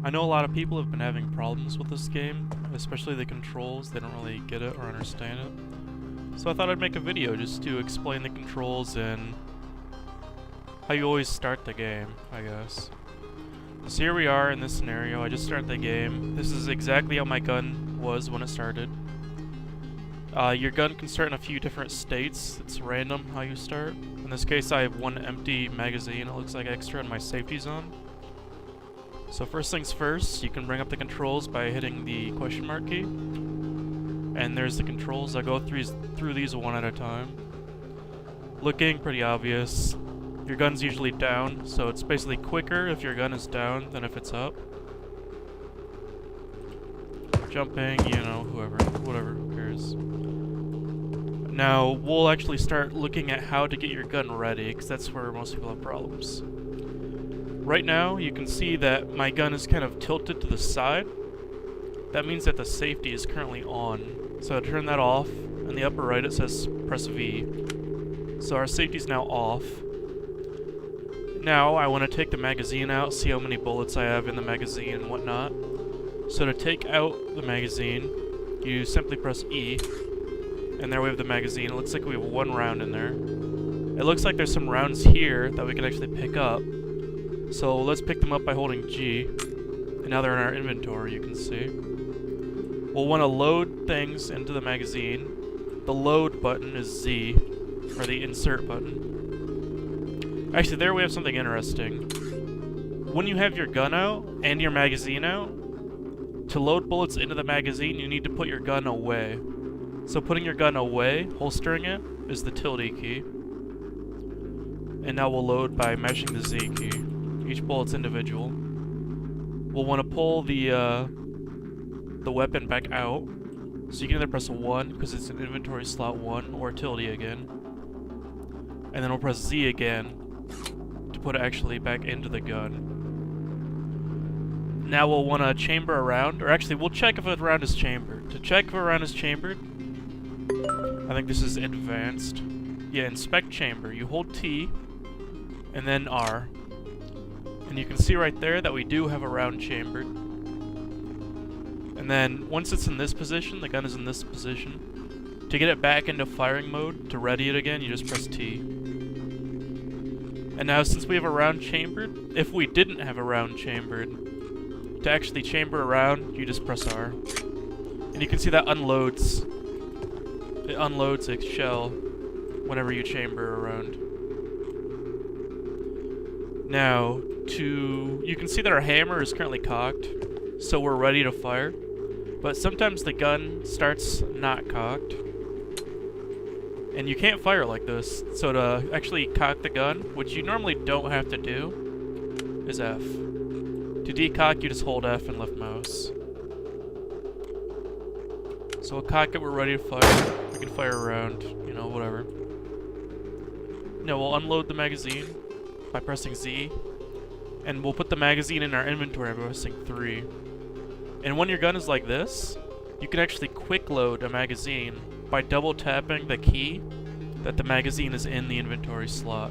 I know a lot of people have been having problems with this game, especially the controls. They don't really get it or understand it. So I thought I'd make a video just to explain the controls and how you always start the game, I guess. So here we are in this scenario. I just started the game. This is exactly how my gun was when it started. Your gun can start in a few different states. It's random how you start. In this case, I have one empty magazine. It looks like extra in my safety zone. So first things first, you can bring up the controls by hitting the question mark key. And there's the controls. I'll go through these one at a time. Looking pretty obvious. Your gun's usually down, so it's basically quicker if your gun is down than if it's up. Jumping, you know, whatever, who cares. Now, we'll actually start looking at how to get your gun ready, because that's where most people have problems. Right now, you can see that my gun is kind of tilted to the side. That means that the safety is currently on. So to turn that off, in the upper right it says press V. So our safety is now off. Now, I want to take the magazine out, see how many bullets I have in the magazine and whatnot. So to take out the magazine, you simply press E, and there we have the magazine. It looks like we have one round in there. It looks like there's some rounds here that we can actually pick up. So let's pick them up by holding G, and now they're in our inventory, you can see. We'll want to load things into the magazine. The load button is Z, or the insert button. Actually, there we have something interesting. When you have your gun out and your magazine out, to load bullets into the magazine, you need to put your gun away. So putting your gun away, holstering it, is the tilde key. And now we'll load by mashing the Z key. Each bullet's individual. We'll want to pull the weapon back out. So you can either press 1, because it's an inventory slot 1, or tilde again. And then we'll press Z again to put it actually back into the gun. Now we'll want to chamber around, or actually we'll check if a round is chambered. To check if a round is chambered, I think this is advanced. Yeah, inspect chamber. You hold T, and then R. And you can see right there that we do have a round chambered. And then, once it's in this position, the gun is in this position. To get it back into firing mode, to ready it again, you just press T. And now, since we have a round chambered, if we didn't have a round chambered, to actually chamber a round, you just press R. And you can see that unloads. It unloads a shell whenever you chamber a round. Now, you can see that our hammer is currently cocked, so we're ready to fire. But sometimes the gun starts not cocked, and you can't fire like this. So to actually cock the gun, which you normally don't have to do, is F. To decock, you just hold F and left mouse. So we'll cock it, we're ready to fire. We can fire around, you know, whatever. Now we'll unload the magazine by pressing Z, and we'll put the magazine in our inventory by pressing 3. And when your gun is like this, you can actually quick load a magazine by double tapping the key that the magazine is in the inventory slot.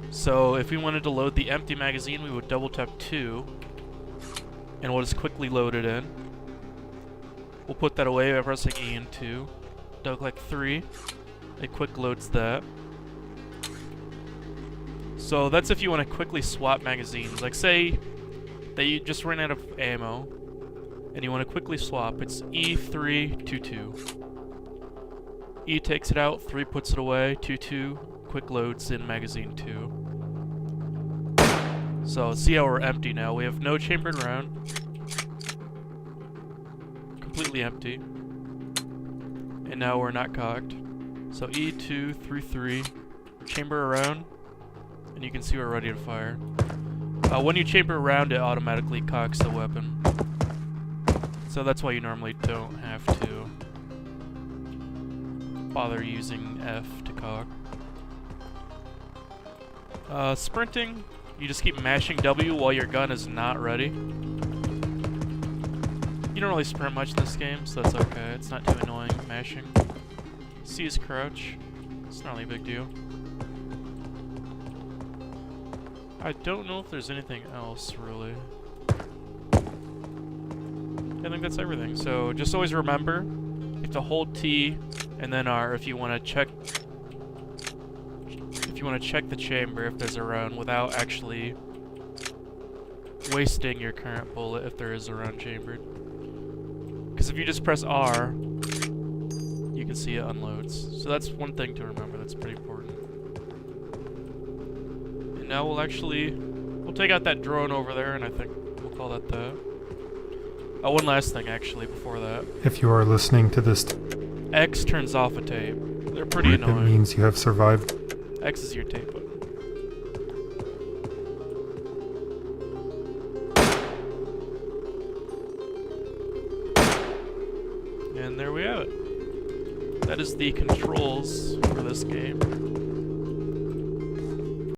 So if we wanted to load the empty magazine, we would double tap 2, and we'll just quickly load it in. We'll put that away by pressing E and 2. Double click 3, it quick loads that. So that's if you want to quickly swap magazines. Like say that you just ran out of ammo and you want to quickly swap. It's E3, 2. E takes it out, 3 puts it away, 2, quick loads in magazine 2. So see how we're empty now. We have no chambered round. Completely empty. And now we're not cocked. So E2, 3, chamber around. And you can see we're ready to fire. When you chamber around, it automatically cocks the weapon. So that's why you normally don't have to bother using F to cock. Sprinting, you just keep mashing W while your gun is not ready. You don't really sprint much in this game, so that's okay. It's not too annoying mashing. C is crouch. It's not really a big deal. I don't know if there's anything else, really. I think that's everything. So just always remember, you have to hold T and then R if you want to check the chamber if there's a round without actually wasting your current bullet if there is a round chambered. Because if you just press R, you can see it unloads. So that's one thing to remember, that's pretty important. And now we'll take out that drone over there, and I think we'll call that that. Oh, one last thing actually before that. If you are listening to this, X turns off a tape. They're pretty annoying. it means you have survived. X is your tape button. And there we have it. That is the controls for this game.